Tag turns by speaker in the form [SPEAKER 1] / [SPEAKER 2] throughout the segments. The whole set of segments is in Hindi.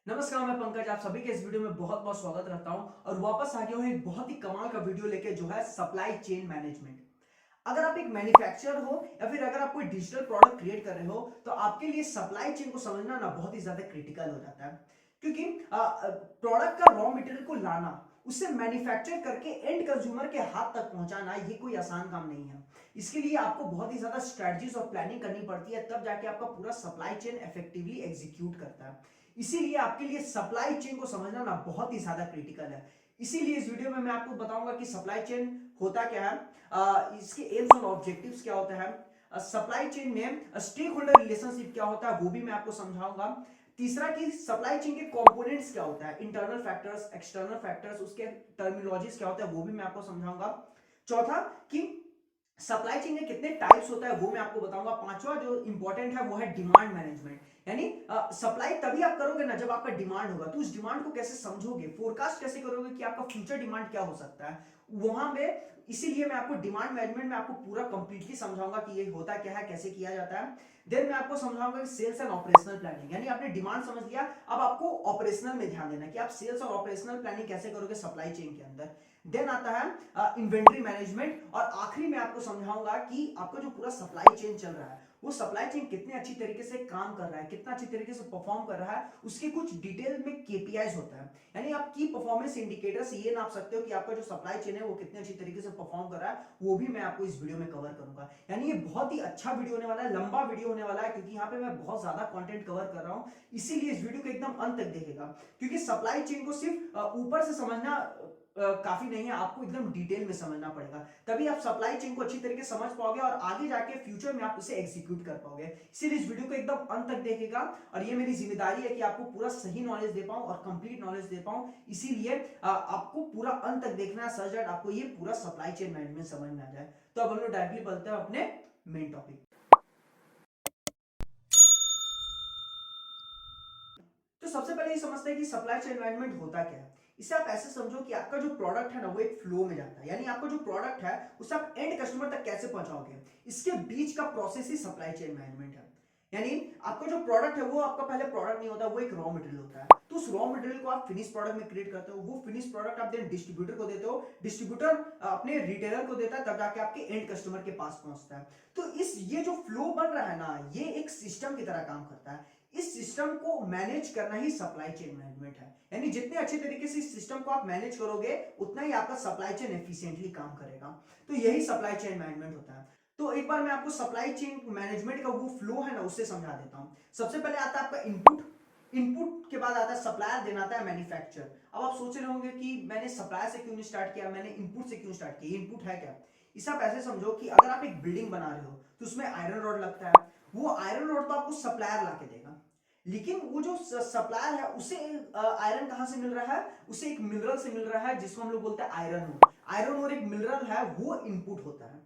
[SPEAKER 1] नमस्कार, मैं पंकज आप सभी के इस वीडियो में बहुत बहुत स्वागत करता हूं और वापस आ गया हूं एक बहुत ही कमाल का वीडियो लेके जो है सप्लाई चेन मैनेजमेंट। अगर आप एक मैन्युफैक्चरर हो या फिर अगर आप कोई डिजिटल प्रोडक्ट क्रिएट कर रहे हो तो आपके लिए सप्लाई चेन को समझना ना बहुत ही ज्यादा क्रिटिकल हो जाता है। क्योंकि प्रोडक्ट का रॉ मटेरियल को लाना, उसे मैन्युफैक्चर करके एंड कंज्यूमर के हाथ तक पहुंचाना ये कोई आसान काम नहीं है। इसके लिए आपको बहुत ही ज्यादा स्ट्रेटजीज और प्लानिंग करनी पड़ती है, तब जाके आपका पूरा सप्लाई चेन इफेक्टिवली एग्जीक्यूट करता है। इसीलिए आपके लिए सप्लाई चेन को समझना ना बहुत ही ज्यादा क्रिटिकल है। इसीलिए इस वीडियो में मैं आपको बताऊंगा कि सप्लाई चेन होता क्या है, इसके एम्स और ऑब्जेक्टिव्स क्या होता है, सप्लाई चेन में स्टेक होल्डर रिलेशनशिप क्या होता है वो भी मैं आपको समझाऊंगा। तीसरा कि सप्लाई चेन के कंपोनेंट्स क्या होता है, इंटरनल फैक्टर्स, एक्सटर्नल फैक्टर्स, उसके टर्मिनोलॉजीज क्या होता है वो भी मैं आपको समझाऊंगा। चौथा कि सप्लाई चेन के कितने टाइप्स होता है वो मैं आपको बताऊंगा। पांचवा जो इंपॉर्टेंट है वो है डिमांड मैनेजमेंट, यानी सप्लाई तभी आप करोगे ना जब आपका डिमांड होगा, तो उस डिमांड को कैसे समझोगे, फोरकास्ट कैसे करोगे कि आपका फ्यूचर डिमांड क्या हो सकता है वहां पे। इसीलिए मैं आपको डिमांड मैनेजमेंट में आपको पूरा कंप्लीटली समझाऊंगा कि ये होता क्या है, कैसे किया जाता है। देन मैं आपको समझाऊंगा कि सेल्स एंड ऑपरेशनल प्लानिंग, यानी आपने डिमांड समझ लिया, अब आपको ऑपरेशनल में ध्यान देना कि आप सेल्स और ऑपरेशनल प्लानिंग कैसे करोगे सप्लाई चेन के अंदर। देन आता है इन्वेंट्री मैनेजमेंट, और आखिरी में आपको समझाऊंगा कि आपका जो पूरा सप्लाई चेन चल रहा है वो सप्लाई चेन कितने अच्छी तरीके से काम कर रहा है, कितना अच्छी तरीके से परफॉर्म कर रहा है, उसके कुछ डिटेल में केपीआईज होता है। यानी आप की परफॉर्मेंस इंडिकेटर से ये नाप सकते हो कि आपका जो सप्लाई चेन है वो कितने अच्छी तरीके से परफॉर्म कर रहा है, वो भी मैं आपको इस वीडियो में कवर करूंगा। यानी ये बहुत ही अच्छा वीडियो होने वाला है, लंबा वीडियो होने वाला है, क्योंकि यहाँ पे मैं बहुत ज्यादा कंटेंट कवर कर रहा हूँ। इसीलिए इस वीडियो को एकदम अंत तक देखेगा, क्योंकि सप्लाई चेन को सिर्फ ऊपर से समझना काफी नहीं है, आपको एकदम डिटेल में समझना पड़ेगा, तभी आप सप्लाई चेन को अच्छी तरीके से समझ पाओगे और आगे जाके फ्यूचर में आप उसे एग्जीक्यूट कर पाओगे। इसीलिए इस वीडियो को एकदम अंत तक देखेगा, और ये मेरी जिम्मेदारी है कि आपको पूरा सही नॉलेज दे पाऊं और कंप्लीट नॉलेज दे पाऊं। इसीलिए आपको पूरा अंत तक देखना है, सच दैट आपको ये पूरा सप्लाई चेन मैनेजमेंट समझ में आ जाए। तो अब हम लोग डायरेक्टली बढ़ते हैं अपने मेन टॉपिक। तो सबसे पहले ये समझते हैं कि सप्लाई चेन मैनेजमेंट होता क्या है। इसे आप ऐसे समझो कि आपका जो प्रोडक्ट है ना वो एक फ्लो में जाता है, यानी आपका जो प्रोडक्ट है उसे आप एंड कस्टमर तक कैसे पहुंचाओगे, इसके बीच का प्रोसेस ही सप्लाई चेन मैनेजमेंट है। यानी आपका जो प्रोडक्ट है वो आपका पहले प्रोडक्ट नहीं होता, वो एक रॉ मटेरियल होता है। तो उस रॉ मटेरियल को आप फिनिश प्रोडक्ट में क्रिएट करते हो, वो फिनिश प्रोडक्ट आप देन डिस्ट्रीब्यूटर को देते हो, डिस्ट्रीब्यूटर अपने रिटेलर को देता है, तब जाके आपके एंड कस्टमर के पास पहुंचता है। तो इस ये जो फ्लो बन रहा है ना, ये एक सिस्टम की तरह काम करता है। इस सिस्टम को मैनेज करना ही सप्लाई चेन मैनेजमेंट है। यानी जितने अच्छे तरीके से इस सिस्टम को आप मैनेज करोगे उतना ही आपका सप्लाई चेन एफिशिएंटली काम करेगा। तो यही सप्लाई चेन मैनेजमेंट होता है। तो एक बार मैं आपको सप्लाई चेन मैनेजमेंट का वो फ्लो है ना उससे समझा देता हूं। सबसे पहले आता है आपका इनपुट, इनपुट के बाद आता है सप्लायर, देन आता है मैन्युफैक्चर। अब आप सोच रहे होंगे कि मैंने सप्लायर से क्यों नहीं स्टार्ट किया, मैंने इनपुट से क्यों स्टार्ट किया। इनपुट है क्या, इसे आप ऐसे समझो कि अगर आप एक बिल्डिंग बना रहे हो तो उसमें आयरन रॉड लगता है, वो आयरन रॉड तो आपको सप्लायर ला के देगा, लेकिन वो जो सप्लायर है उसे आयरन कहां से मिल रहा है, उसे एक मिनरल से मिल रहा है जिसको हम लोग बोलते हैं आयरन ओर। आयरन ओर एक मिनरल है, वो इनपुट होता है।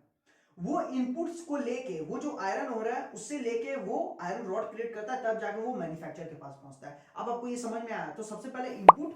[SPEAKER 1] वो इनपुट्स को लेके, वो जो आयरन हो रहा है उससे लेके वो आयरन रॉड क्रिएट करता है, तब जाके वो मैन्युफैक्चर के पास पहुंचता है। अब आपको ये समझ में आया, तो सबसे पहले input,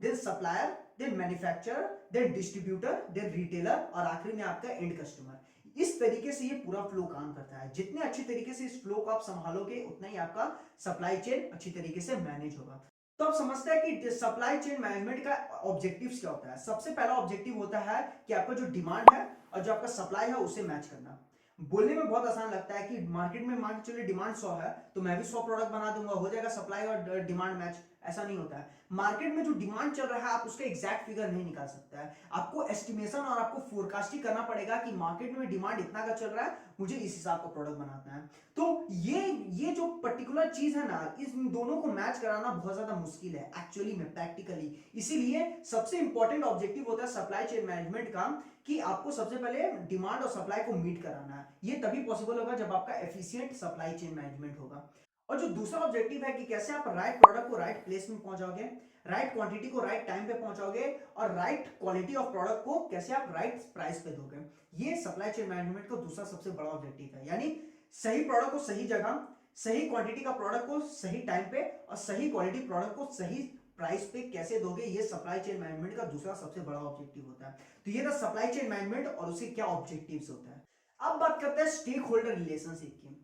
[SPEAKER 1] then supplier, then manufacturer, then distributor, then retailer, और आखिरी में आपका एंड कस्टमर। इस तरीके से ये पूरा फ्लो काम करता है। जितने अच्छी तरीके से इस फ्लो को आप संभालोगे उतना ही आपका सप्लाई चेन अच्छी तरीके से मैनेज होगा। तो आप समझते हैं कि सप्लाई चेन मैनेजमेंट का ऑब्जेक्टिव्स क्या होता है। सबसे पहला ऑब्जेक्टिव होता है कि आपका जो डिमांड है और जो आपका सप्लाई है उसे मैच करना। बोलने में बहुत आसान लगता है कि मार्केट में मान के चलिए डिमांड 100 है तो मैं भी 100 प्रोडक्ट बना दूंगा, हो जाएगा सप्लाई और डिमांड मैच। ऐसा नहीं होता है। मार्केट में जो डिमांड चल रहा है आप उसका एग्जैक्ट फिगर नहीं निकाल सकता है, आपको एस्टिमेशन और आपको फोरकास्टिंग करना पड़ेगा कि मार्केट में डिमांड इतना का चल रहा है, मुझे इस हिसाब का प्रोडक्ट बनाना है। तो ये जो पर्टिकुलर चीज है ना, इस दोनों को मैच कराना बहुत ज्यादा मुश्किल है एक्चुअली में, प्रैक्टिकली। इसीलिए सबसे इंपॉर्टेंट ऑब्जेक्टिव होता है सप्लाई चेन मैनेजमेंट का कि आपको सबसे पहले डिमांड और सप्लाई को मीट कराना है। ये तभी पॉसिबल होगा जब आपका एफिशिएंट सप्लाई चेन मैनेजमेंट होगा। और जो दूसरा ऑब्जेक्टिव है कि कैसे आप राइट प्रोडक्ट को राइट प्लेस में पहुंचाओगे, राइट क्वांटिटी को राइट टाइम पे पहुंचाओगे, और राइट क्वालिटी ऑफ प्रोडक्ट को कैसे आप राइट प्राइस पे दोगे। ये सप्लाई चेन मैनेजमेंट का दूसरा सबसे बड़ा ऑब्जेक्टिव है। यानी सही प्रोडक्ट को सही जगह, सही क्वांटिटी का प्रोडक्ट को सही टाइम पे, और सही क्वालिटी प्रोडक्ट को सही प्राइस पे कैसे दोगे, ये सप्लाई चेन मैनेजमेंट का दूसरा सबसे बड़ा ऑब्जेक्टिव होता है। तो ये था सप्लाई चेन मैनेजमेंट और उसके क्या ऑब्जेक्टिव्स होता है। अब बात करते हैं स्टेक होल्डर रिलेशनशिप की।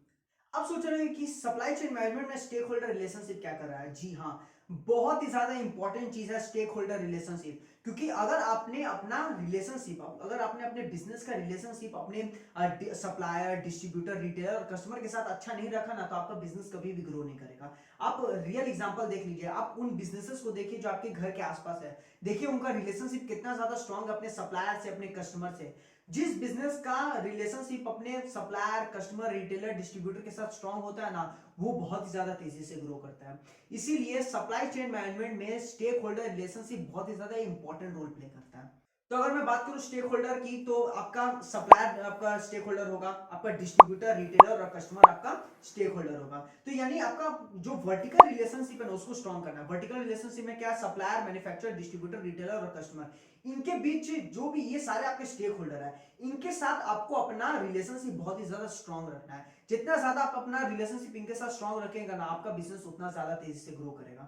[SPEAKER 1] आप सोच रहे हैं कि सप्लाई चेन मैनेजमेंट में स्टेक होल्डर रिलेशनशिप क्या कर रहा है। जी हाँ, बहुत ही ज्यादा इंपॉर्टेंट चीज है स्टेक होल्डर रिलेशनशिप। क्योंकि अगर आपने अपना रिलेशनशिप, अगर आपने अपने बिजनेस का रिलेशनशिप अपने सप्लायर, डिस्ट्रीब्यूटर, रिटेलर और कस्टमर के साथ अच्छा नहीं रखा ना, तो आपका बिजनेस कभी भी ग्रो नहीं करेगा। आप रियल एग्जांपल देख लीजिए, आप उन बिजनेसेस को देखिए जो आपके घर के आसपास है। देखिए उनका रिलेशनशिप कितना ज्यादा स्ट्रांग अपने सप्लायर से, अपने कस्टमर से। जिस बिजनेस का रिलेशनशिप अपने सप्लायर, कस्टमर, रिटेलर, डिस्ट्रीब्यूटर के साथ स्ट्रांग होता है ना, वो बहुत ही ज्यादा तेजी से ग्रो करता है। इसीलिए सप्लाई चेन मैनेजमेंट में स्टेक होल्डर रिलेशनशिप बहुत ही ज्यादा इंपॉर्टेंट रोल प्ले करता है। तो अगर मैं बात करूं स्टेक होल्डर की, तो आपका सप्लायर आपका स्टेक होल्डर होगा, आपका डिस्ट्रीब्यूटर, रिटेलर और कस्टमर आपका स्टेक होल्डर होगा। तो यानी आपका जो वर्टिकल रिलेशनशिप है ना, उसको स्ट्रांग करना है। वर्टिकल रिलेशनशिप में क्या है, सप्लायर, मैन्युफैक्चरर, डिस्ट्रीब्यूटर, रिटेलर और कस्टमर, इनके बीच जो भी ये सारे आपके स्टेक होल्डर है, इनके साथ आपको अपना रिलेशनशिप बहुत ही ज्यादा स्ट्रांग रखना है। जितना ज्यादा आप अपना रिलेशनशिप इनके साथ स्ट्रांग रखेंगे ना, आपका बिजनेस उतना ज्यादा तेजी से ग्रो करेगा।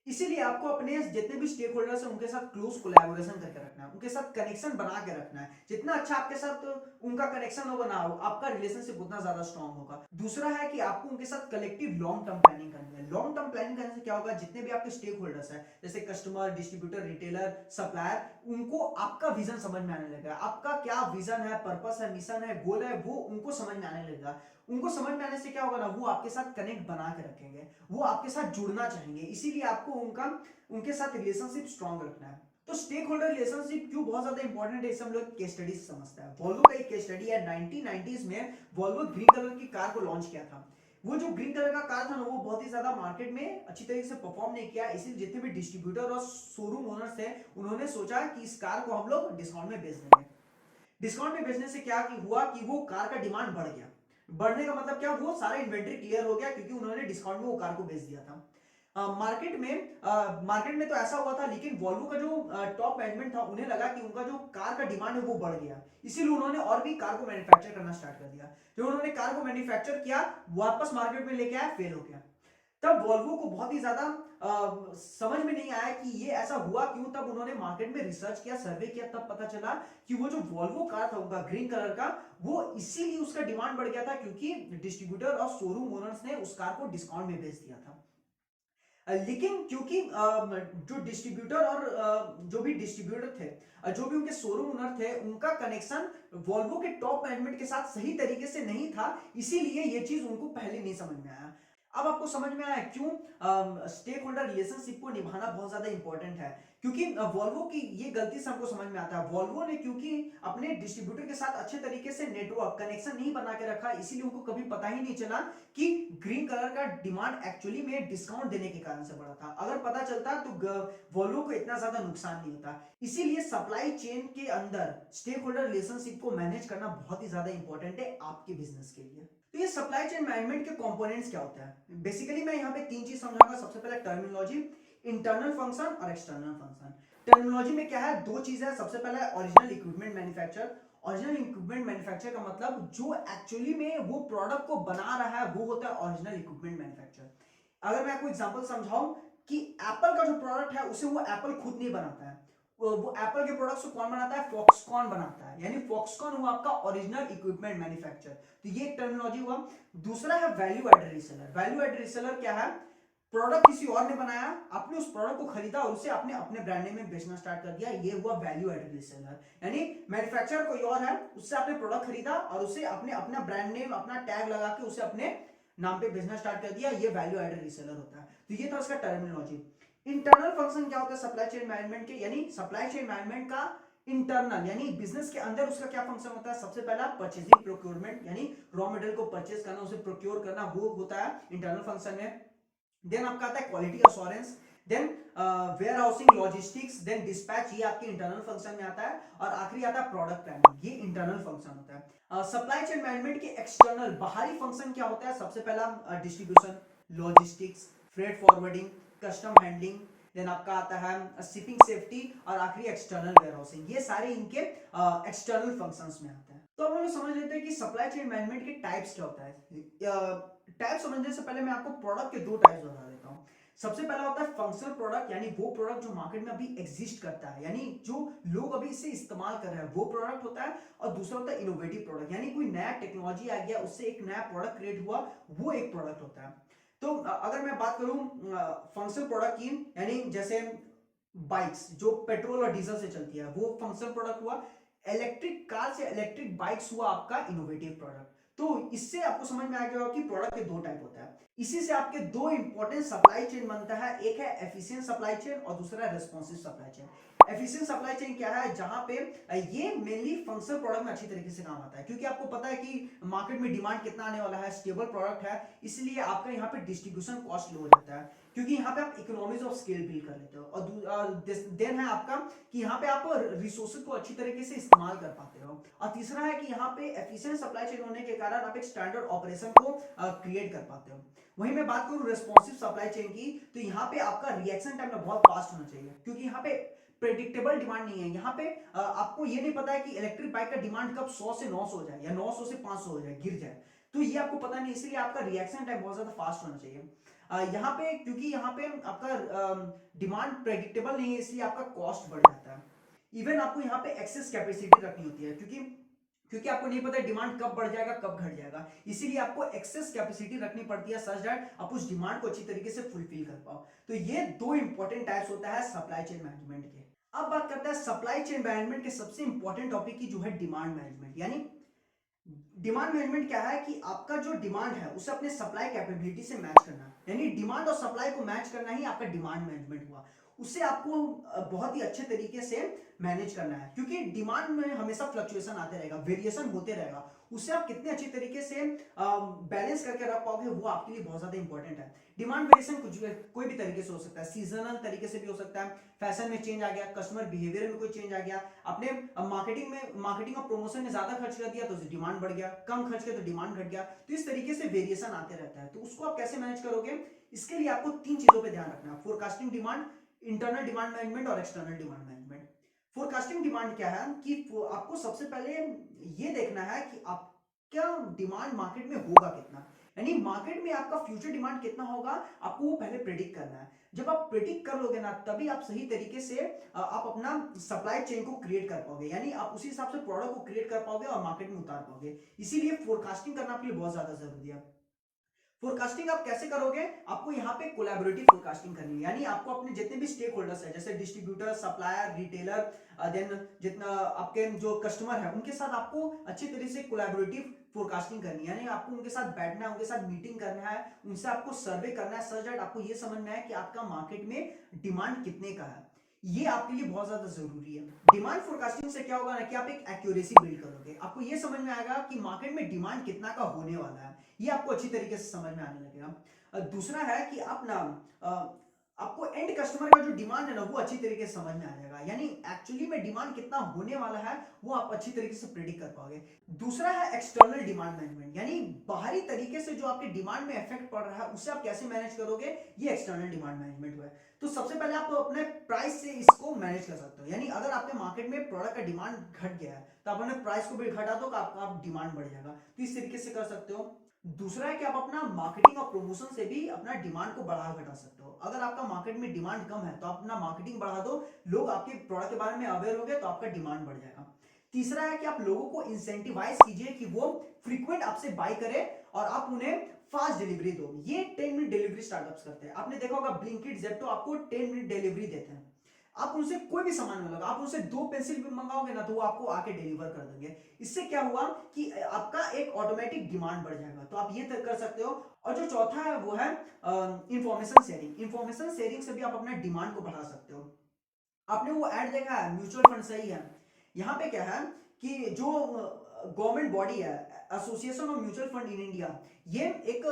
[SPEAKER 1] इसीलिए आपको अपने जितने भी स्टेक होल्डर्स हैं उनके साथ क्लोज कोलैबोरेशन करके रखना है, उनके साथ कनेक्शन बना के रखना है। जितना अच्छा आपके साथ उनका कनेक्शन होगा ना, आपका रिलेशनशिप उतना ज्यादा स्ट्रांग होगा। दूसरा है कि आपको उनके साथ कलेक्टिव लॉन्ग टर्म प्लानिंग करनी है। लॉन्ग टर्म प्लानिंग करने से क्या होगा, जितने भी आपके स्टेक होल्डर्स हैं, जैसे कस्टमर, डिस्ट्रीब्यूटर, रिटेलर, सप्लायर, उनको आपका विजन समझ में आने लगेगा। आपका क्या विजन है, पर्पस है, मिशन है, गोल है, वो उनको समझ में आने लगेगा। उनको समझ में आने से क्या होगा ना, वो आपके साथ कनेक्ट बना के रखेंगे, वो आपके साथ जुड़ना चाहेंगे। इसीलिए आपको उनके साथ रिलेशनशिप स्ट्रांग रखना है। तो स्टेक होल्डर रिलेशनशिप क्यों बहुत ज्यादा इंपॉर्टेंट है, इसे हम लोग केस स्टडी से समझते हैं। वॉल्वो का एक केस स्टडी है, 1990s में वॉल्वो ग्रीन कलर की कार को लॉन्च किया था। वो जो ग्रीन कलर का कार था ना, वो बहुत ही ज्यादा मार्केट में अच्छी तरीके से परफॉर्म नहीं किया। इसलिए जितने भी डिस्ट्रीब्यूटर और शोरूम ओनर्स थे, उन्होंने सोचा कि इस कार को हम लोग डिस्काउंट में बेच देंगे। डिस्काउंट में बेचने से क्या हुआ कि वो कार का डिमांड बढ़ गया। बढ़ने का मतलब क्या, वो सारा इन्वेंट्री क्लियर हो गया, क्योंकि उन्होंने डिस्काउंट में वो कार को बेच दिया था। मार्केट में तो ऐसा हुआ था, लेकिन वॉल्वो का जो टॉप मैनेजमेंट था, उन्हें लगा कि उनका जो कार का डिमांड है वो बढ़ गया। इसीलिए उन्होंने और भी कार को मैन्युफैक्चर करना स्टार्ट कर दिया। जब उन्होंने कार को मैन्युफैक्चर किया, वापस मार्केट में लेके आया, फेल हो गया। तब वॉल्वो को बहुत ही ज्यादा समझ में नहीं आया कि ये ऐसा हुआ क्यों। तब उन्होंने मार्केट में रिसर्च किया, सर्वे किया, तब पता चला कि वो जो वॉल्वो कार था उनका ग्रीन कलर का, वो इसीलिए उसका डिमांड बढ़ गया था क्योंकि डिस्ट्रीब्यूटर और शोरूम ओनर्स ने उस कार को डिस्काउंट में बेच दिया था। लेकिन क्योंकि जो डिस्ट्रीब्यूटर और जो भी डिस्ट्रीब्यूटर थे, जो भी उनके शोरूम ओनर थे, उनका कनेक्शन वॉल्वो के टॉप मैनेजमेंट के साथ सही तरीके से नहीं था, इसीलिए ये चीज उनको पहले नहीं समझ में आया। अब आपको समझ में आया क्यों स्टेक होल्डर रिलेशनशिप को निभाना बहुत ज्यादा इंपॉर्टेंट है। क्योंकि वॉल्वो की ये गलती से हमको समझ में आता है। वॉल्वो ने क्योंकि अपने डिस्ट्रीब्यूटर के साथ अच्छे तरीके से नेटवर्क कनेक्शन नहीं बना के रखा, इसीलिए उनको कभी पता ही नहीं चला कि ग्रीन कलर का डिमांड एक्चुअली में डिस्काउंट देने के कारण से बढ़ा था। अगर पता चलता तो वॉल्वो को इतना ज्यादा नुकसान नहीं होता। इसीलिए सप्लाई चेन के अंदर स्टेक होल्डर रिलेशनशिप को मैनेज करना बहुत ही ज्यादा इंपॉर्टेंट है आपके बिजनेस के लिए। तो ये सप्लाई चेन मैनेजमेंट के कंपोनेंट्स क्या होता है, बेसिकली मैं यहाँ पे तीन चीज समझाऊंगा। सबसे पहले टर्मिनोलॉजी, इंटरनल फंक्शन और एक्सटर्नल फंक्शन। टर्मिनोलॉजी में क्या है, दो चीज है। सबसे पहला original equipment manufacture. Original equipment manufacture का मतलब जो एक्चुअली में वो प्रोडक्ट को बना रहा है, वो होता है ओरिजिनल इक्विपमेंट मैन्युफैक्चर। अगर मैं आपको एग्जांपल समझाऊं कि एप्पल का जो प्रोडक्ट है, उसे वो एप्पल खुद नहीं बनाता है। वो एप्पल के प्रोडक्ट्स को कौन बनाता है, फॉक्सकॉन बनाता है। यानी फॉक्सकॉन हुआ आपका ओरिजिनल इक्विपमेंट मैन्युफैक्चर। तो ये एक टर्मिनोलॉजी हुआ। दूसरा है value added reseller. Value added reseller क्या है, प्रोडक्ट किसी और ने बनाया, आपने उस प्रोडक्ट को खरीदा और उसे आपने अपने ब्रांड नेम में बेचना स्टार्ट कर दिया, ये हुआ वैल्यू एडेड रीसेलर। यानी मैन्युफैक्चरर कोई और है, उससे आपने प्रोडक्ट खरीदा और उसे आपने अपना ब्रांड नेम, अपना टैग लगा के उसे अपने नाम पे बेचना स्टार्ट कर दिया, ये वैल्यू एडेड रीसेलर होता है। तो ये था उसका टर्मिनोलॉजी। इंटरनल फंक्शन क्या होता है सप्लाई चेन मैनेजमेंट के, यानी सप्लाई चेन मैनेजमेंट का इंटरनल यानी बिजनेस के अंदर उसका क्या फंक्शन होता है। सबसे पहला परचेजिंग प्रोक्योरमेंट, यानी रॉ मटेरियल को परचेज करना, उसे प्रोक्योर करना, वो होता है इंटरनल फंक्शन में। देन आपका आता है quality assurance, then warehousing, logistics, then dispatch, ये आपके इंटरनल फंक्शन में आता है। और आखिरी आता है प्रोडक्ट प्लानिंग, ये इंटरनल फंक्शन होता है। सप्लाई चेन मैनेजमेंट के एक्सटर्नल बाहरी फंक्शन क्या होता है, सबसे पहला distribution, logistics, freight forwarding, custom handling, then आपका आता है शिपिंग सेफ्टी और आखिरी एक्सटर्नल वेयरहाउसिंग। ये सारे इनके एक्सटर्नल फंक्शंस में आते हैं। तो अब हम लोग समझ लेते हैं कि सप्लाई चेन मैनेजमेंट के टाइप्स क्या होता है। टाइप समझने से पहले मैं आपको प्रोडक्ट के दो टाइप्स बता देता हूँ। सबसे पहला होता है फंक्शनल प्रोडक्ट, यानी वो प्रोडक्ट जो मार्केट में अभी एग्जिस्ट करता है, यानी जो लोग अभी इसे इस्तेमाल कर रहे हैं, वो प्रोडक्ट होता है। और दूसरा होता है इनोवेटिव प्रोडक्ट, यानी कोई नया टेक्नोलॉजी आ गया, उससे एक नया प्रोडक्ट क्रिएट हुआ, वो एक प्रोडक्ट होता है। तो अगर मैं बात करूं फंक्शनल प्रोडक्ट की, यानी जैसे बाइक्स जो पेट्रोल और डीजल से चलती है, वो फंक्शनल प्रोडक्ट हुआ। इलेक्ट्रिक कार से इलेक्ट्रिक बाइक्स हुआ आपका इनोवेटिव प्रोडक्ट। तो इससे आपको समझ में आ गया होगा कि प्रोडक्ट के दो टाइप होता है। इसी से आपके दो इंपॉर्टेंट सप्लाई चेन बनता है, एक है एफिशिएंट सप्लाई चेन और दूसरा है responsive supply chain. Efficient supply chain क्या है, जहां पे ये मेनली फंक्शनल प्रोडक्ट में अच्छी तरीके से काम आता है, क्योंकि आपको पता है कि मार्केट में डिमांड कितना आने वाला है, स्टेबल प्रोडक्ट है, इसलिए आपका यहाँ पे डिस्ट्रीब्यूशन कॉस्ट लो हो जाता है, क्योंकि यहाँ पे आप इकोनॉमीज ऑफ स्केल बिल्ड कर लेते हो। और देन है आपका कि यहाँ पे आप रिसोर्सेज को अच्छी तरीके से इस्तेमाल कर पाते हो। और तीसरा है कि यहाँ पे एफिशिएंट सप्लाई चेन होने के कारण आप एक स्टैंडर्ड ऑपरेशन को क्रिएट कर पाते हो। वहीं मैं बात करूं रेस्पॉन्सिव सप्लाई चेन की, तो यहाँ पे आपका रिएक्शन टाइम बहुत फास्ट होना चाहिए, क्योंकि यहाँ पे प्रेडिक्टेबल डिमांड नहीं है। यहाँ पे आपको ये नहीं पता है कि इलेक्ट्रिक बाइक का डिमांड कब 100 से 900 हो जाए या 900 से 500 हो जाए, गिर जाए, तो ये आपको पता नहीं, इसलिए आपका रिएक्शन टाइम बहुत ज्यादा फास्ट होना चाहिए। यहाँ पे क्योंकि यहाँ पे आपका डिमांड प्रेडिक्टेबल नहीं है, इसलिए आपका कॉस्ट बढ़ जाता है। इवन आपको यहाँ पे एक्सेस कैपेसिटी रखनी होती है, क्योंकि क्योंकि आपको नहीं पता डिमांड कब बढ़ जाएगा कब घट जाएगा, इसीलिए आपको एक्सेस कैपेसिटी रखनी पड़ती है, सच दैट आप उस डिमांड को अच्छी तरीके से फुलफिल कर पाओ। तो ये दो इंपॉर्टेंट टाइप्स होता है सप्लाई चेन मैनेजमेंट के। अब बात करते हैं सप्लाई चेन मैनेजमेंट के सबसे इंपॉर्टेंट टॉपिक की, जो है डिमांड मैनेजमेंट। यानी डिमांड मैनेजमेंट क्या है कि आपका जो डिमांड है उसे अपने सप्लाई कैपेबिलिटी से मैच करना, यानी डिमांड और सप्लाई को मैच करना ही आपका डिमांड मैनेजमेंट हुआ। उससे आपको बहुत ही अच्छे तरीके से मैनेज करना है, क्योंकि डिमांड में हमेशा फ्लक्चुएशन आते रहेगा, वेरिएशन होते रहेगा, उससे आप कितने अच्छी तरीके से बैलेंस करके रख पाओगे, वो आपके लिए बहुत ज्यादा इंपॉर्टेंट है। डिमांड वेरिएशन कुछ भी कोई भी तरीके से हो सकता है, सीजनल तरीके से भी हो सकता है, फैशन में चेंज आ गया, कस्टमर बिहेवियर में कोई चेंज आ गया, आपने मार्केटिंग और प्रमोशन में ज्यादा खर्च कर दिया तो डिमांड बढ़ गया, कम खर्च किया तो डिमांड घट गया, तो इस तरीके से वेरिएशन आते रहता है। तो उसको आप कैसे मैनेज करोगे, इसके लिए आपको तीन चीजों पे ध्यान रखना है, forecasting demand, internal demand management और external demand management. Forecasting demand क्या है कि आपको सबसे पहले ये देखना है कि आपका डिमांड मार्केट में होगा कितना, यानी मार्केट में आपका फ्यूचर डिमांड कितना होगा, आपको वो पहले प्रेडिक्ट करना है। जब आप प्रेडिक्ट कर लोगे ना, तभी आप सही तरीके से आप अपना सप्लाई चेन को क्रिएट कर पाओगे, यानी आप उसी हिसाब से प्रोडक्ट को क्रिएट कर पाओगे और मार्केट में उतार पाओगे। इसीलिए फोरकास्टिंग करना आपके लिए बहुत ज्यादा जरूरी है। फोरकास्टिंग आप कैसे करोगे, आपको यहाँ पे कोलैबोरेटिव फोरकास्टिंग करनी है, यानी आपको अपने जितने भी स्टेक होल्डर्स है, जैसे डिस्ट्रीब्यूटर, सप्लायर, रिटेलर, देन जितना आपके जो कस्टमर है, उनके साथ आपको अच्छी तरह से कोलैबोरेटिव फोरकास्टिंग करनी है, यानी आपको उनके साथ बैठना है, उनके साथ मीटिंग करना है, उनसे आपको सर्वे करना है, सच दैट आपको ये समझना है कि आपका मार्केट में डिमांड कितने का है। ये आपके लिए बहुत ज्यादा जरूरी है। डिमांड फोरकास्टिंग से क्या होगा ना कि आप एक एक्यूरेसी बिल्ड करोगे, आपको ये समझ में आएगा कि मार्केट में डिमांड कितना का होने वाला है, ये आपको अच्छी तरीके से समझ में आने लगेगा। दूसरा है कि आप ना आपको एंड कस्टमर का जो डिमांड है ना, वो अच्छी तरीके से समझ में आ जाएगा, यानी एक्चुअली में डिमांड कितना होने वाला है वो आप अच्छी तरीके से प्रेडिक्ट कर पाओगे। दूसरा है एक्सटर्नल डिमांड मैनेजमेंट, यानी बाहरी तरीके से जो आपके डिमांड में इफेक्ट पड़ रहा है उसे आप कैसे मैनेज करोगे, ये एक्सटर्नल डिमांड मैनेजमेंट हुआ है। तो सबसे पहले आप अपने प्राइस से इसको मैनेज कर सकते हो, यानी अगर आपके मार्केट में प्रोडक्ट का डिमांड घट गया है तो आप अपने प्राइस को भी घटा दो, आपका डिमांड बढ़ जाएगा, तो इस तरीके से कर सकते हो। दूसरा है कि आप अपना मार्केटिंग और प्रमोशन से भी अपना डिमांड को बढ़ा घटा सकते हो। अगर आपका मार्केट में डिमांड कम है तो आप अपना मार्केटिंग बढ़ा दो, लोग आपके प्रोडक्ट के बारे में अवेयर हो गए तो आपका डिमांड बढ़ जाएगा। तीसरा है कि आप लोगों को इंसेंटिवाइज कीजिए कि वो फ्रीक्वेंट आपसे बाय करें और आप उन्हें फास्ट डिलीवरी दो। ये 10 मिनट डिलीवरी स्टार्टअप्स करते हैं, आपने देखा होगा ब्लिंकिट, ज़ेप्टो आपको 10 मिनट डिलीवरी देते हैं। आप उनसे कोई भी सामान मंगाओगे, आप उनसे 2 पेंसिल भी मंगाओगे ना तो वो आपको आके डिलीवर कर देंगे। इससे क्या हुआ कि आपका एक ऑटोमेटिक डिमांड बढ़ जाएगा, तो आप ये कर सकते हो। और जो चौथा है वो है इंफॉर्मेशन शेयरिंग। इंफॉर्मेशन शेयरिंग से भी आप अपना डिमांड को बढ़ा सकते हो। आपने वो ऐड देखा है, म्यूचुअल फंड सही है, यहाँ पे क्या है कि जो गवर्नमेंट बॉडी है, association of mutual fund in India, ये एक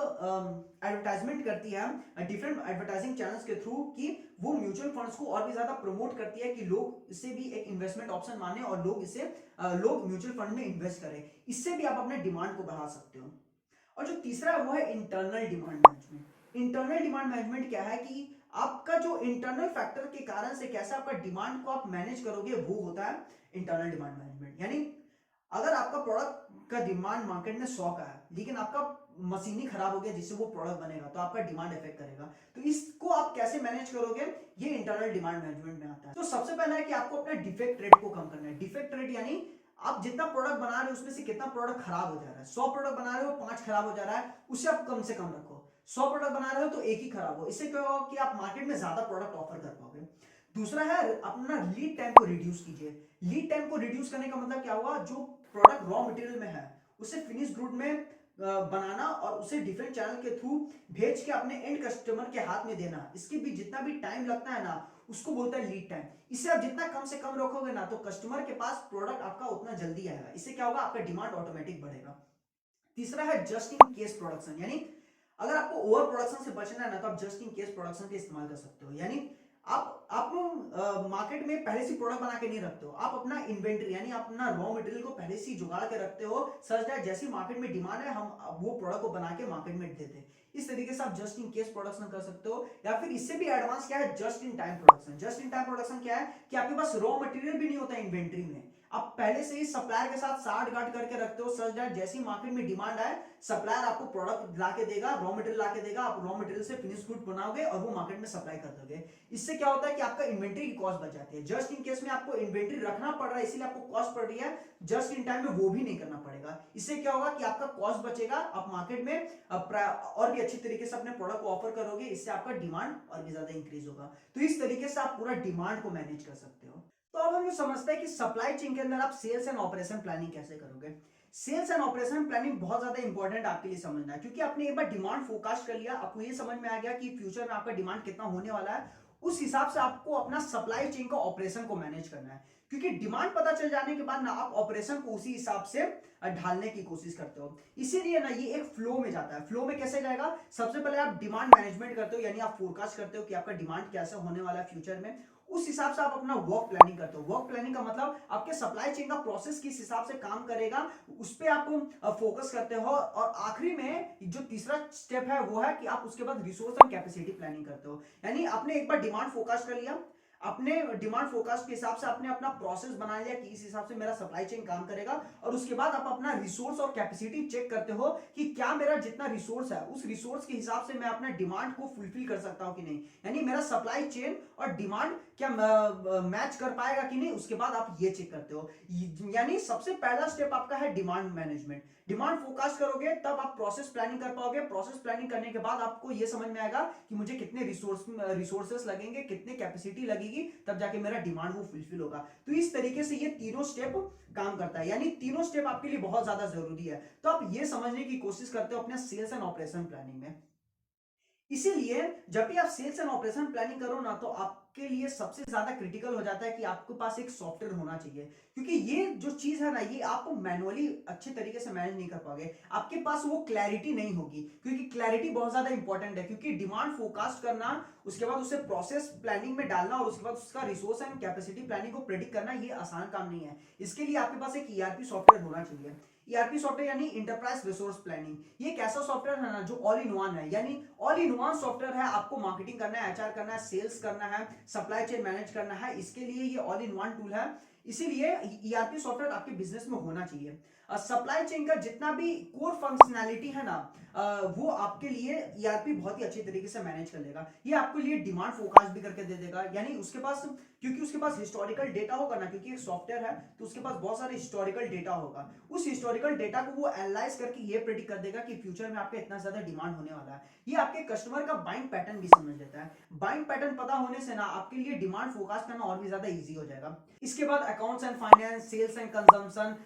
[SPEAKER 1] एडवर्टाइजमेंट करती है डिफरेंट एडवर्टाइजिंग चैनल्स के थ्रू कि वो म्यूचुअल फंड्स को और भी ज्यादा प्रमोट करती है कि लोग इसे भी एक इन्वेस्टमेंट ऑप्शन माने और लोग म्यूचुअल फंड में इन्वेस्ट करें। इससे भी आप अपने डिमांड को बढ़ा सकते हो। और जो तीसरा है वो है internal demand management. Internal demand management क्या है कि आपका जो इंटरनल फैक्टर के कारण से कैसे आपका डिमांड को आप मैनेज करोगे, वो होता है इंटरनल डिमांड मैनेजमेंट। यानी अगर आपका प्रोडक्ट का डिमांड मार्केट में 100 का है लेकिन आपका मशीन ही खराब हो गया जिससे वो प्रोडक्ट बनेगा तो आपका डिमांड इफेक्ट करेगा। तो इसको आप कैसे मैनेज करोगे, ये इंटरनल डिमांड मैनेजमेंट में आता है। तो सबसे पहला है कि आपको अपना डिफेक्ट रेट को कम करना है। डिफेक्ट रेट यानी आप जितना प्रोडक्ट बना रहे हो उसमें से कितना प्रोडक्ट खराब हो जा रहा है। 100 प्रोडक्ट बना रहे हो 5 खराब हो जा रहा है, उससे आप कम से कम रखो। 100 प्रोडक्ट बना रहे हो तो एक ही खराब हो, इससे क्या होगा कि आप मार्केट में ज्यादा प्रोडक्ट ऑफर कर पाओगे। दूसरा है अपना लीड टाइम को रिड्यूस कीजिए। लीड टाइम को रिड्यूस करने का मतलब क्या हुआ, जो प्रोडक्ट रॉ मटेरियल में है उसे फिनिश गुड में बनाना और उसे डिफरेंट चैनल के थ्रू भेज के अपने एंड कस्टमर के हाथ में देना, इसके भी जितना भी टाइम लगता है ना उसको बोलता है लीड टाइम। इससे आप जितना कम से कम रखोगे ना तो कस्टमर के पास प्रोडक्ट आपका उतना जल्दी आएगा। इससे क्या होगा, आपका डिमांड ऑटोमेटिक बढ़ेगा। तीसरा है जस्ट इन केस प्रोडक्शन, यानी अगर आपको ओवर प्रोडक्शन से बचना है ना तो आप जस्ट इन केस प्रोडक्शन का इस्तेमाल कर सकते हो। यानी आप मार्केट में पहले से प्रोडक्ट बना के नहीं रखते हो, आप अपना इन्वेंटरी यानी अपना रॉ मटेरियल को पहले से जुगाड़ के रखते हो, सच दैट जैसी मार्केट में डिमांड है हम वो प्रोडक्ट को बना के मार्केट में देते हैं। इस तरीके से आप जस्ट इन केस प्रोडक्शन कर सकते हो। या फिर इससे भी एडवांस क्या है, just in time production. Just in time production क्या है कि आपके पास रॉ मटेरियल भी नहीं होता इन्वेंटरी में, आप पहले से ही सप्लायर के साथ साठ गांठ करके रखते हो, सच दैट जैसी मार्केट में डिमांड आए सप्लायर आपको प्रोडक्ट ला के देगा, रॉ मटेरियल ला के देगा, आप रॉ मटेरियल से फिनिश गुड बनाओगे और वो मार्केट में सप्लाई कर दोगे। इससे क्या होता है कि आपका इन्वेंटरी की कॉस्ट बच जाती है। जस्ट इन केस में आपको इन्वेंटरी रखना पड़ रहा है इसीलिए आपको कॉस्ट पड़ रही है, जस्ट इन टाइम में वो भी नहीं करना पड़ेगा। इससे क्या होगा कि आपका कॉस्ट बचेगा, आप मार्केट में और भी अच्छी तरीके से अपने प्रोडक्ट को ऑफर करोगे, इससे आपका डिमांड और भी ज्यादा इंक्रीज होगा। तो इस तरीके से आप पूरा डिमांड को मैनेज कर सकते हो। तो अब हम ये समझते हैं कि सप्लाई चेन के अंदर आप सेल्स एंड ऑपरेशन प्लानिंग कैसे करोगे। सेल्स एंड ऑपरेशन प्लानिंग बहुत ज्यादा इंपॉर्टेंट आपके लिए समझना है, क्योंकि आपने एक बार डिमांड फोरकास्ट कर लिया, आपको ये समझ में आ गया कि फ्यूचर में आपका डिमांड कितना होने वाला है, उस हिसाब से आपको अपना सप्लाई चेन का ऑपरेशन को मैनेज करना है। क्योंकि डिमांड पता चल जाने के बाद ना आप ऑपरेशन को उसी हिसाब से ढालने की कोशिश करते हो। इसीलिए ना ये एक फ्लो में जाता है। फ्लो में कैसे जाएगा, सबसे पहले आप डिमांड मैनेजमेंट करते हो, यानी आप फोरकास्ट करते हो कि आपका डिमांड कैसे होने वाला है फ्यूचर में, उस हिसाब से आप अपना वर्क प्लानिंग करते हो। वर्क प्लानिंग का मतलब आपके सप्लाई चेन का प्रोसेस किस हिसाब से काम करेगा उस पर आप फोकस करते हो। और आखिरी में जो तीसरा स्टेप है वो है कि आप उसके बाद रिसोर्स एंड कैपेसिटी प्लानिंग करते हो। यानी आपने एक बार डिमांड फोकस कर लिया, अपने डिमांड फोकस के हिसाब से आपने अपना प्रोसेस बना लिया कि इस हिसाब से मेरा सप्लाई चेन काम करेगा, और उसके बाद आप अपना रिसोर्स और कैपेसिटी चेक करते हो कि क्या मेरा जितना रिसोर्स है उस रिसोर्स के हिसाब से मैं अपना डिमांड को फुलफिल कर सकता हूं कि नहीं, यानी मेरा सप्लाई चेन और डिमांड क्या मैच कर पाएगा कि नहीं, उसके बाद आप ये चेक करते हो। यानी सबसे पहला स्टेप आपका है डिमांड मैनेजमेंट। डिमांड फोकस करोगे तब आप प्रोसेस प्लानिंग कर पाओगे। प्रोसेस प्लानिंग करने के बाद आपको ये समझ में आएगा कि मुझे कितने रिसोर्सेस लगेंगे, कितने कैपेसिटी लगेगी, तब जाके मेरा डिमांड वो फुलफिल होगा। तो इस तरीके से ये तीनों स्टेप काम करता है, यानी तीनों स्टेप आपके लिए बहुत ज्यादा जरूरी है। तो आप ये समझने की कोशिश करते हो अपने सेल्स एंड ऑपरेशन प्लानिंग में। इसीलिए जब भी आप सेल्स एंड ऑपरेशन प्लानिंग करो ना तो आपके लिए सबसे ज्यादा क्रिटिकल हो जाता है कि आपके पास एक सॉफ्टवेयर होना चाहिए, क्योंकि ये जो चीज है ना ये आप मैनुअली अच्छे तरीके से मैनेज नहीं कर पाओगे, आपके पास वो क्लैरिटी नहीं होगी। क्योंकि क्लैरिटी बहुत ज्यादा इंपॉर्टेंट है, क्योंकि डिमांड फोरकास्ट करना, उसके बाद उसे प्रोसेस प्लानिंग में डालना और उसके बाद उसका रिसोर्स एंड कैपेसिटी प्लानिंग को प्रेडिक्ट करना ये आसान काम नहीं है। इसके लिए आपके पास एक ईआरपी सॉफ्टवेयर होना चाहिए। ईआरपी सॉफ्टवेयर यानी इंटरप्राइज रिसोर्स प्लानिंग, ये एक ऐसा सॉफ्टवेयर है ना जो ऑल इन वन है, यानी ऑल इन वन सॉफ्टवेयर है। आपको मार्केटिंग करना है, एचआर करना है, सेल्स करना है, सप्लाई चेन मैनेज करना है, इसके लिए ये ऑल इन वन टूल है। इसीलिए ईआरपी सॉफ्टवेयर आपके बिजनेस में होना चाहिए। सप्लाई चेन का जितना भी कोर फंक्शनैलिटी है ना वो आपके लिए ईआरपी बहुत ही अच्छी तरीके से मैनेज कर लेगा। ये आपके लिए डिमांड फोरकास्ट भी करके दे देगा, यानी उसके पास, क्योंकि उसके पास हिस्टोरिकल डेटा होगा ना, क्योंकि एक सॉफ्टवेयर है तो उसके पास बहुत सारे हिस्टोरिकल डेटा होगा, उस हिस्टोरिकल डेटा को वो एनालाइज करके ये प्रेडिक्ट कर देगा कि फ्यूचर में आपका इतना ज्यादा डिमांड होने वाला है। ये आपके कस्टमर का बाइंग पैटर्न भी समझ लेता है। बाइंग पैटर्न पता होने से ना आपके लिए डिमांड फोरकास्ट करना और भी ज्यादा इजी हो जाएगा। इसके बाद accounts and finance, sales and consumption,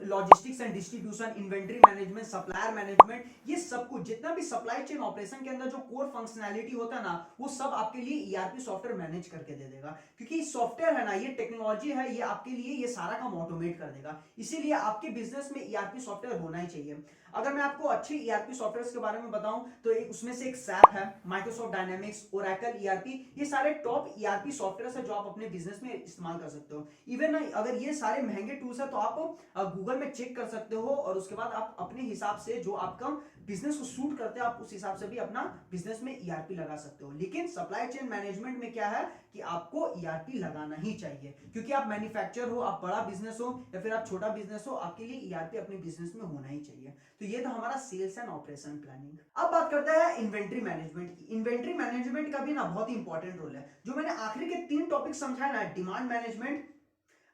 [SPEAKER 1] logistics and distribution, inventory management, supplier management, ये सब कुछ जितना भी सप्लाई चेन ऑपरेशन के अंदर जो कोर फंक्शनैलिटी होता है ना वो सब आपके लिए ईआरपी सॉफ्टवेयर मैनेज करके दे देगा। क्योंकि सॉफ्टवेयर है ना, ये टेक्नोलॉजी है, ये आपके लिए ये सारा काम ऑटोमेट कर देगा। इसीलिए आपके बिजनेस में ईआरपी सॉफ्टवेयर होना ही चाहिए। अगर मैं आपको अच्छे ईआरपी सॉफ्टवेयर के बारे में बताऊं तो उसमें से एक सैप है, माइक्रोसॉफ्ट डायनामिक्स, ओरेकल ईआरपी, ये सारे टॉप ईआरपी सॉफ्टवेयर है जो आप अपने बिजनेस में इस्तेमाल कर सकते हो। इवन अगर ये सारे महंगे टूल्स है तो आप गूगल में चेक कर सकते हो और उसके बाद आप अपने हिसाब से जो आपका बिजनेस को सूट करते हैं आप उस हिसाब से भी अपना बिजनेस में ईआरपी लगा सकते हो। लेकिन सप्लाई चेन मैनेजमेंट में क्या है कि आपको ईआरपी लगाना ही चाहिए, क्योंकि आप मैन्युफैक्चर हो, आप बड़ा बिजनेस हो या फिर आप छोटा बिजनेस हो, आपके लिए ईआरपी अपने बिजनेस में होना ही चाहिए। तो ये था हमारा सेल्स एंड ऑपरेशन प्लानिंग। अब बात करते हैं इन्वेंट्री मैनेजमेंट की। इन्वेंट्री मैनेजमेंट का भी ना बहुत ही इंपॉर्टेंट रोल है। जो मैंने आखिरी के 3 टॉपिक समझाए ना, demand management,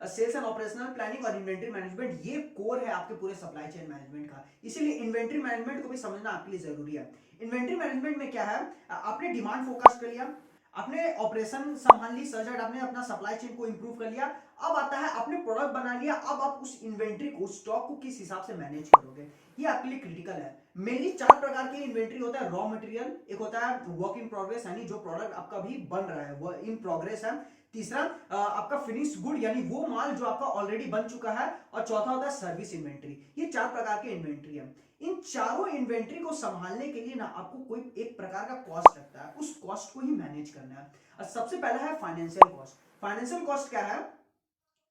[SPEAKER 1] sales and operational planning और इन्वेंट्री मैनेजमेंट, ये कोर है आपके पूरे सप्लाई चेन मैनेजमेंट का। इसीलिए इन्वेंट्री मैनेजमेंट को भी समझना आपके लिए जरूरी है। इन्वेंट्री मैनेजमेंट में क्या है, आपने डिमांड फोकस कर लिया, आपने ऑपरेशन संभाल ली, सर्जर आपने अपना सप्लाई चेन को इंप्रूव कर लिया। अब आता है आपने प्रोडक्ट बना लिया, अब आप उस इन्वेंट्री को, स्टॉक को किस हिसाब से मैनेज करोगे, ये आपके लिए क्रिटिकल है। मेनली 4 प्रकार के इन्वेंट्री होता है। रॉ मटेरियल, एक होता है वर्क इन प्रोग्रेस, यानी जो प्रोडक्ट आपका भी बन रहा है वो इन प्रोग्रेस है। तीसरा आपका फिनिश गुड, यानी वो माल जो आपका ऑलरेडी बन चुका है। और चौथा होता है सर्विस इन्वेंट्री। ये 4 प्रकार के इन्वेंट्री है। इन चारों इन्वेंट्री को संभालने के लिए ना आपको कोई एक प्रकार का कॉस्ट लगता है, उस कॉस्ट को ही मैनेज करना है। और सबसे पहला है फाइनेंशियल कॉस्ट। फाइनेंशियल कॉस्ट क्या है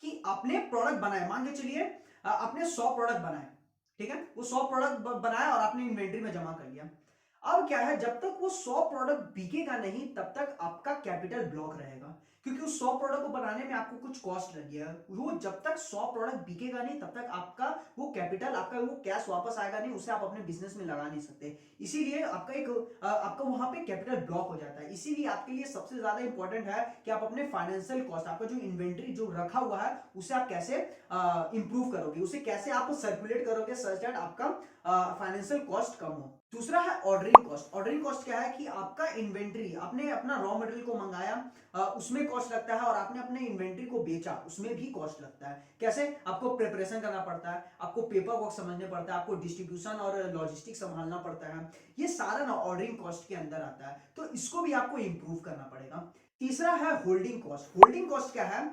[SPEAKER 1] कि आपने प्रोडक्ट बनाए, मान के चलिए आपने 100 प्रोडक्ट बनाए, ठीक है, वो 100 प्रोडक्ट बनाया और आपने इन्वेंट्री में जमा कर लिया। अब क्या है, जब तक वो 100 प्रोडक्ट बिकेगा नहीं तब तक आपका कैपिटल ब्लॉक रहेगा, क्योंकि उस 100 प्रोडक्ट को बनाने में आपको कुछ कॉस्ट लगी है। वो जब तक 100 प्रोडक्ट बिकेगा नहीं तब तक आपका वो कैपिटल, आपका वो कैश वापस आएगा नहीं, उसे आप अपने बिजनेस में लगा नहीं सकते। इसीलिए आपका वहां पे कैपिटल ब्लॉक हो जाता है। इसीलिए आपके लिए सबसे ज्यादा इंपॉर्टेंट है कि आप अपने फाइनेंशियल कॉस्ट, आपका जो इन्वेंट्री जो रखा हुआ है, उसे आप कैसे इंप्रूव करोगे, उसे कैसे आप सर्कुलेट करोगे सच दैट आपका फाइनेंशियल कॉस्ट कम हो। दूसरा है ऑर्डरिंग कॉस्ट। ऑर्डरिंग कॉस्ट क्या है कि आपका इन्वेंट्री, आपने अपना रॉ मटेरियल को मंगाया, उसमें कॉस्ट लगता है, और आपने अपने इन्वेंट्री को बेचा, उसमें भी कॉस्ट लगता है। कैसे, आपको प्रिपरेशन करना पड़ता है, आपको पेपर वर्क समझने पड़ता है, आपको डिस्ट्रीब्यूशन और लॉजिस्टिक संभालना पड़ता है। ये सारा ना ऑर्डरिंग कॉस्ट के अंदर आता है, तो इसको भी आपको इंप्रूव करना पड़ेगा। तीसरा है होल्डिंग कॉस्ट। होल्डिंग कॉस्ट क्या है,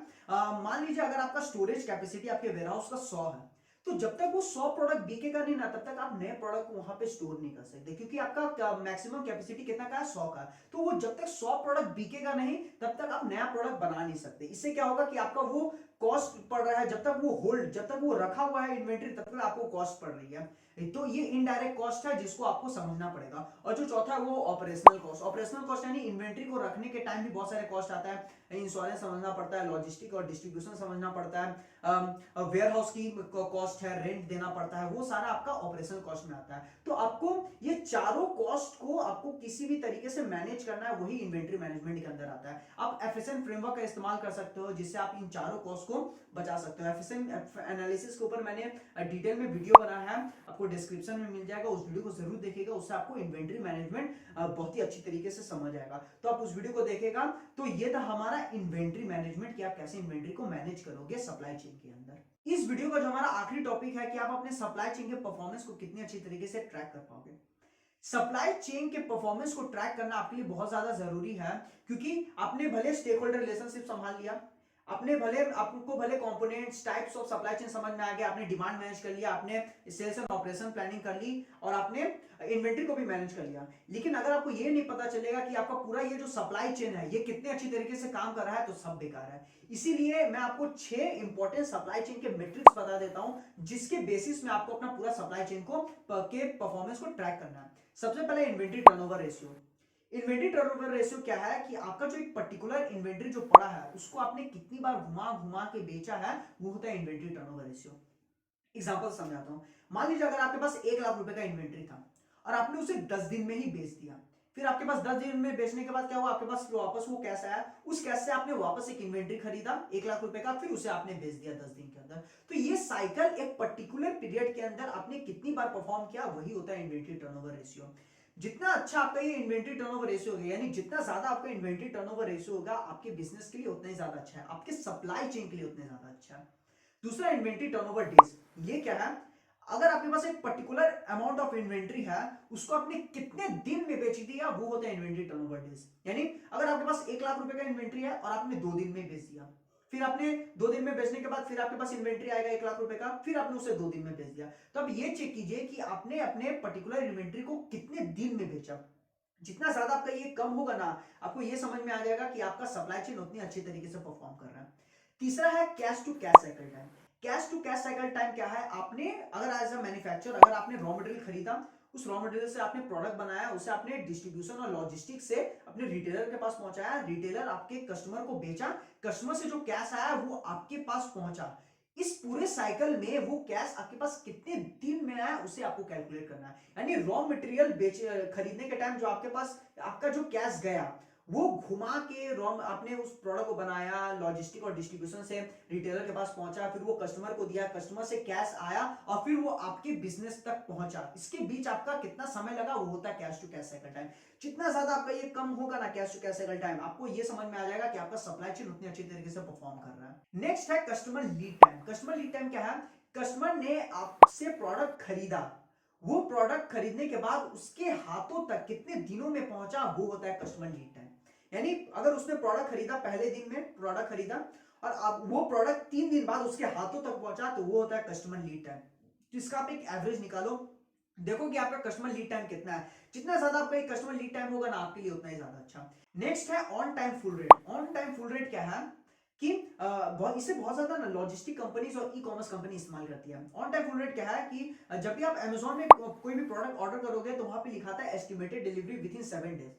[SPEAKER 1] मान लीजिए अगर आपका स्टोरेज कैपेसिटी आपके वेयरहाउस का 100 है, तो जब तक वो 100 प्रोडक्ट बिकेगा नहीं ना तब तक आप नए प्रोडक्ट को वहां पे स्टोर नहीं कर सकते, क्योंकि आपका मैक्सिमम कैपेसिटी कितना का है, 100 का। तो वो जब तक 100 प्रोडक्ट बिकेगा नहीं तब तक आप नया प्रोडक्ट बना नहीं सकते। इससे क्या होगा कि आपका वो कॉस्ट पड़ रहा है, जब तक वो होल्ड, जब तक वो रखा हुआ है इन्वेंट्री, तब तक आपको कॉस्ट पड़ रही है। तो ये इनडायरेक्ट कॉस्ट है जिसको आपको समझना पड़ेगा। और जो चौथा है वो ऑपरेशनल कॉस्ट। ऑपरेशनल कॉस्ट यानी इन्वेंट्री को रखने के टाइम भी बहुत सारे कॉस्ट आता है, इंश्योरेंस समझना पड़ता है, लॉजिस्टिक और डिस्ट्रीब्यूशन समझना पड़ता है, वेयर हाउस की कॉस्ट है, रेंट देना पड़ता है, वो सारा आपका ऑपरेशनल कॉस्ट में आता है। तो आपको ये चारों कॉस्ट को आपको किसी भी तरीके से मैनेज करना है, वही इन्वेंट्री मैनेजमेंट के अंदर आता है। आप एफिशिएंट फ्रेमवर्क का इस्तेमाल कर सकते हो जिससे आप इन चारों कॉस्ट को बचा सकते हो। एफिशिएंट एनालिसिस के ऊपर मैंने डिटेल में वीडियो बनाया है, आपको डिस्क्रिप्शन में मिल जाएगा, उस वीडियो को जरूर देखिएगा, उससे आपको इन्वेंट्री मैनेजमेंट बहुत ही अच्छी तरीके से समझ आएगा। तो आप उस वीडियो को देखेगा। तो ये था हमारा इन्वेंट्री मैनेजमेंट, कि आप कैसे इन्वेंट्री को मैनेज करोगे सप्लाई चेन के अंदर। इस वीडियो का जो हमारा आखिरी टॉपिक है कि आप अपने सप्लाई चेन के परफॉर्मेंस को कितनी अच्छी तरीके से ट्रैक कर पाओगे। सप्लाई चेन के परफॉर्मेंस को ट्रैक करना आपके लिए बहुत ज्यादा जरूरी है, क्योंकि आपने भले स्टेक होल्डर रिलेशनशिप संभाल लिया, आपको भले components, types of supply chain समझ में आ गया, आपने डिमांड मैनेज कर लिया, आपने सेल्स एंड ऑपरेशन प्लानिंग कर ली, और आपने इन्वेंट्री को भी मैनेज कर लिया। लेकिन अगर आपको ये नहीं पता चलेगा कि आपका पूरा ये जो सप्लाई चेन है ये कितने अच्छी तरीके से काम कर रहा है, तो सब बेकार है। इसीलिए मैं आपको 6 इंपॉर्टेंट सप्लाई चेन के मैट्रिक्स बता देता हूं, जिसके बेसिस में आपको अपना पूरा सप्लाई चेन को के परफॉर्मेंस को ट्रैक करना है। सबसे पहले inventory turnover ratio. Inventory turnover ratio क्या है कि आपका जो एक पर्टिकुलर इन्वेंट्री जो पड़ा है उसको आपने कितनी बार घुमा घुमा के बेचा है, वो होता है इन्वेंट्री टर्नओवर रेशियो। एग्जांपल समझाता हूं। मान लीजिए अगर आपके पास 1 लाख रुपए का इन्वेंट्री था और आपने उसे 10 दिन में ही बेच दिया, फिर आपके पास 10 दिन में बेचने के बाद क्या हुआ, आपके पास वापस वो कैश आया, उस कैश से आपने वापस एक इन्वेंट्री खरीदा 1 लाख रुपए का, फिर उसे आपने बेच दिया 10 दिन के अंदर। तो ये साइकिल एक पर्टिकुलर पीरियड के अंदर आपने कितनी बार परफॉर्म किया, वही होता है इन्वेंट्री टर्नओवर रेशियो। जितना अच्छा आपका ये इन्वेंट्री टर्नओवर रेशियो होगा, यानी जितना ज्यादा आपका इन्वेंट्री टर्नओवर रेशियो होगा, आपके बिजनेस के लिए उतना ही ज्यादा अच्छा है, आपके सप्लाई चेन के लिए उतना ज्यादा अच्छा है। दूसरा इन्वेंट्री टर्नओवर डेज। ये क्या है, अगर आपके पास एक पर्टिकुलर अमाउंट ऑफ इन्वेंट्री है, उसको आपने कितने दिन में बेच दिया, वो होता है इन्वेंट्री टर्नओवर डेज। यानी अगर आपके पास 1 लाख रुपए का इन्वेंट्री है और आपने 2 दिन में बेच दिया, फिर आपने 2 दिन में बेचने के बाद फिर आपके पास इन्वेंट्री आएगा 1 लाख रुपए का, फिर आपने उसे 2 दिन में बेच दिया। तो अब ये चेक कीजिए कि आपने अपने पर्टिकुलर इन्वेंट्री को कितने दिन में बेचा। जितना ज्यादा आपका ये कम होगा ना, आपको ये समझ में आ जाएगा कि आपका सप्लाई चेन उतनी अच्छी तरीके से परफॉर्म कर रहा है। तीसरा है cash to cash cycle time. Cash to cash cycle time क्या है, आपने अगर एज अ मैन्युफैक्चरर अगर आपने रॉ मटेरियल खरीदा, उस रॉ मटेरियल से आपने प्रोडक्ट बनाया, उसे आपने डिस्ट्रीब्यूशन और लॉजिस्टिक्स से अपने रिटेलर के पास पहुंचाया, रिटेलर आपके कस्टमर को बेचा, कस्टमर से जो कैश आया वो आपके पास पहुंचा। इस पूरे साइकिल में वो कैश आपके पास कितने दिन में आया उसे आपको कैलकुलेट करना है। यानी रॉ मटेरियल खरीदने के टाइम जो आपके पास आपका जो कैश गया वो घुमा के रॉ आपने उस प्रोडक्ट को बनाया, लॉजिस्टिक और डिस्ट्रीब्यूशन से रिटेलर के पास पहुंचा, फिर वो कस्टमर को दिया, कस्टमर से कैश आया और फिर वो आपके बिजनेस तक पहुंचा। इसके बीच आपका कितना समय लगा वो होता है cash to cash cycle time. जितना ज्यादा आपका ये कम होगा ना cash to cash cycle time, आपको ये समझ में आ जाएगा कि आपका सप्लाई चेन उतनी अच्छी तरीके से परफॉर्म कर रहा है। नेक्स्ट है customer lead time. Customer lead time क्या है? कस्टमर ने आपसे प्रोडक्ट खरीदा, वो प्रोडक्ट खरीदने के बाद उसके हाथों तक कितने दिनों में पहुंचा वो होता है कस्टमर लीड टाइम। यानी अगर उसने प्रोडक्ट खरीदा, पहले दिन में प्रोडक्ट खरीदा और अब वो प्रोडक्ट 3 दिन बाद उसके हाथों तक पहुंचा तो वो होता है कस्टमर लीड टाइम। तो इसका आप एक एवरेज निकालो, देखो कि आपका कस्टमर लीड टाइम कितना है। जितना ज्यादा आपका एक कस्टमर लीड टाइम होगा ना आपके लिए उतना ही ज्यादा अच्छा। नेक्स्ट है on time full rate. On time full rate क्या है कि इसे बहुत ज्यादा ना लॉजिस्टिक कंपनीज और ई कॉमर्स कंपनी इस्तेमाल करती है। ऑन टाइम फुल रेट क्या है कि जब भी आप अमेजोन में कोई भी प्रोडक्ट ऑर्डर करोगे तो वहां पे लिखा था estimated delivery with in 7 days.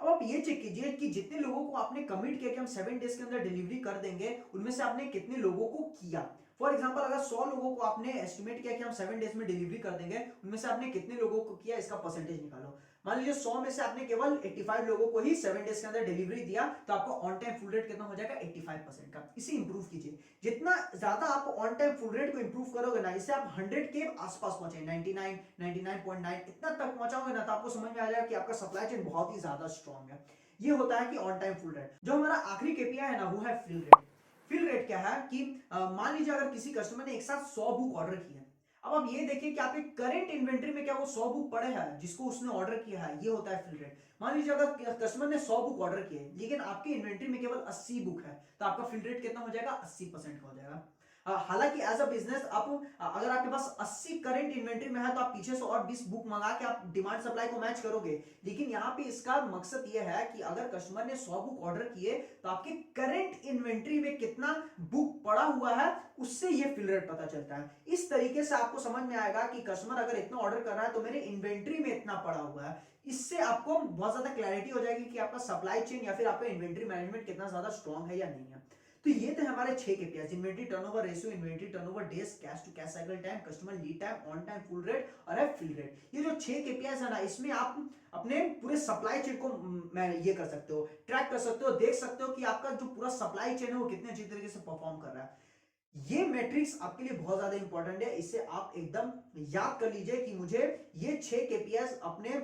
[SPEAKER 1] अब आप ये चेक कीजिए कि जितने लोगों को आपने कमिट किया कि हम 7 डेज के अंदर डिलीवरी कर देंगे, उनमें से आपने कितने लोगों को किया। फॉर एग्जांपल अगर 100 लोगों को आपने एस्टिमेट किया कि हम 7 डेज में डिलीवरी कर देंगे, उनमें से आपने कितने लोगों को किया इसका परसेंटेज निकालो। मान लीजिए 100 में से आपने केवल 85 लोगों को ही 7 डेज के अंदर डिलीवरी दिया, तो आपका ऑन टाइम फुल रेट कितना हो जाएगा? 85% का। इसे इंप्रूव कीजिए। जितना ज्यादा आप ऑन टाइम फुल रेट को इंप्रूव करोगे ना, इसे आप 100 के आसपास पहुंचे, 99, 99.9 इतना तक पहुंचाओगे ना, तो आपको समझ में आ जाएगा कि आपका सप्लाई चेन बहुत ही ज्यादा स्ट्रॉन्ग है। ये होता है कि ऑन टाइम फुल रेट। जो हमारा आखिरी केपीआई है ना वो है फिल रेट। फिल रेट क्या है कि मान लीजिए अगर किसी कस्टमर ने एक साथ 100 बुक ऑर्डर किया, अब आप ये देखिए कि आपके करंट इन्वेंट्री में क्या वो 100 बुक पड़े हैं जिसको उसने ऑर्डर किया है, ये होता है फिल रेट। मान लीजिए अगर कस्टमर ने 100 बुक ऑर्डर किए लेकिन आपके इन्वेंट्री में केवल 80 बुक है, तो आपका फिल रेट कितना हो जाएगा? 80% का हो जाएगा। हालांकि एज अ बिजनेस आप अगर आपके पास 80 करंट इन्वेंट्री में है तो आप पीछे से और 20 बुक मंगा के आप डिमांड सप्लाई को मैच करोगे, लेकिन यहाँ पे इसका मकसद ये है कि अगर कस्टमर ने 100 बुक ऑर्डर किए तो आपके करंट इन्वेंट्री में कितना बुक पड़ा हुआ है उससे ये फिल रेट पता चलता है। इस तरीके से आपको समझ में आएगा कि कस्टमर अगर इतना ऑर्डर कर रहा है तो मेरे इन्वेंट्री में इतना पड़ा हुआ है। इससे आपको बहुत ज्यादा क्लैरिटी हो जाएगी कि आपका सप्लाई चेन या फिर आपका इन्वेंट्री मैनेजमेंट कितना ज्यादा स्ट्रॉन्ग है या नहीं है। तो ये थे हमारे 6 KPIs: inventory turnover ratio, inventory turnover days, cash to cash cycle time, customer lead time, on time full rate और है फिल रेट। ये जो 6 केपीआईज है ना, इसमें आप अपने पूरे सप्लाई चेन को मैं ये कर सकते हो, ट्रैक कर सकते हो, देख सकते हो कि आपका जो पूरा सप्लाई चेन है वो कितने अच्छी तरीके से परफॉर्म कर रहा है। ये मैट्रिक्स आपके लिए बहुत ज्यादा इंपॉर्टेंट है, इसे आप एकदम याद कर लीजिए कि मुझे ये 6 केपीआईज अपने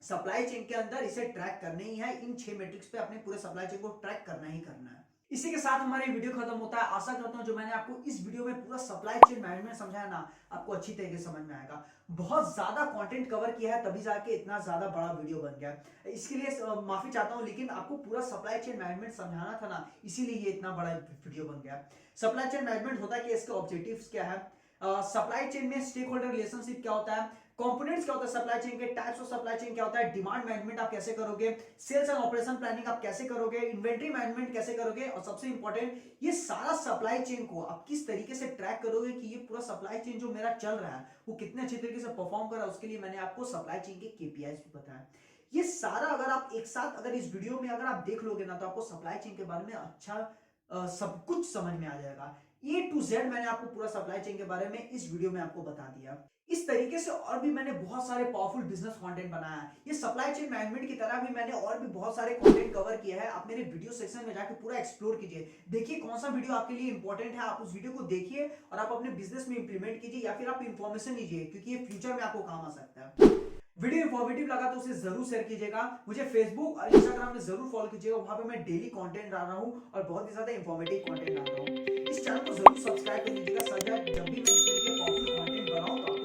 [SPEAKER 1] सप्लाई चेन के अंदर इसे ट्रैक करने ही है। इन 6 मैट्रिक्स पे अपने पूरे सप्लाई चेन को ट्रैक करना ही करना है। इसी के साथ हमारी वीडियो खत्म होता है। आशा करता हूं जो मैंने आपको इस वीडियो में पूरा सप्लाई चेन मैनेजमेंट समझाया ना, आपको अच्छी तरीके से समझ में आएगा। बहुत ज्यादा कंटेंट कवर किया है तभी जाके इतना ज्यादा बड़ा वीडियो बन गया। इसके लिए माफी चाहता हूं, लेकिन आपको पूरा सप्लाई चेन मैनेजमेंट समझाना था ना, इसीलिए ये इतना बड़ा वीडियो बन गया। सप्लाई चेन मैनेजमेंट होता है कि इसके ऑब्जेक्टिव्स क्या है, सप्लाई चेन में स्टेक होल्डर रिलेशनशिप क्या होता है, कंपोनेंट्स क्या होता है सप्लाई चेन के, टाइप्स ऑफ सप्लाई चेन क्या होता है, डिमांड मैनेजमेंट आप कैसे करोगे, सेल्स एंड ऑपरेशन प्लानिंग आप कैसे करोगे, इन्वेंटरी मैनेजमेंट कैसे करोगे, और सबसे इंपॉर्टेंट ये सारा सप्लाई चेन को आप किस तरीके से ट्रैक करोगे कि ये पूरा सप्लाई चेन जो मेरा चल रहा है वो कितने अच्छे तरीके से परफॉर्म कर रहा है। उसके लिए मैंने आपको सप्लाई चेन के केपीआईज भी बताया। ये सारा अगर आप एक साथ अगर इस वीडियो में अगर आप देख लोगे ना, तो आपको सप्लाई चेन के बारे में अच्छा सब कुछ समझ में आ जाएगा। ए टू जेड मैंने आपको पूरा सप्लाई चेन के बारे में इस वीडियो में आपको बता दिया। इस तरीके से और भी मैंने बहुत सारे पावरफुल बिजनेस कंटेंट बनाया है। ये सप्लाई चेन मैनेजमेंट की तरह भी मैंने और भी बहुत सारे कंटेंट कवर किया है। आप मेरे वीडियो सेक्शन में जाकर पूरा एक्सप्लोर कीजिए, देखिए कौन सा वीडियो आपके लिए इंपॉर्टेंट है, आप उस वीडियो को देखिए और आप अपने बिजनेस में इंप्लीमेंट कीजिए या फिर आप इंफॉर्मेशन लीजिए, क्योंकि ये फ्यूचर में आपको काम आ सकता है। वीडियो इंफॉर्मेटिव लगा तो उसे जरूर शेयर कीजिएगा। मुझे फेसबुक और इंस्टाग्राम पे जरूर फॉलो कीजिएगा, वहां पे मैं डेली कंटेंट डाल रहा हूं और बहुत ही ज्यादा इंफॉर्मेटिव कंटेंट डाल रहा हूं। इस चैनल को जरूर सब्सक्राइब कर लीजिएगा, जब भी मैं इस तरह के पावरफुल कंटेंट बनाऊं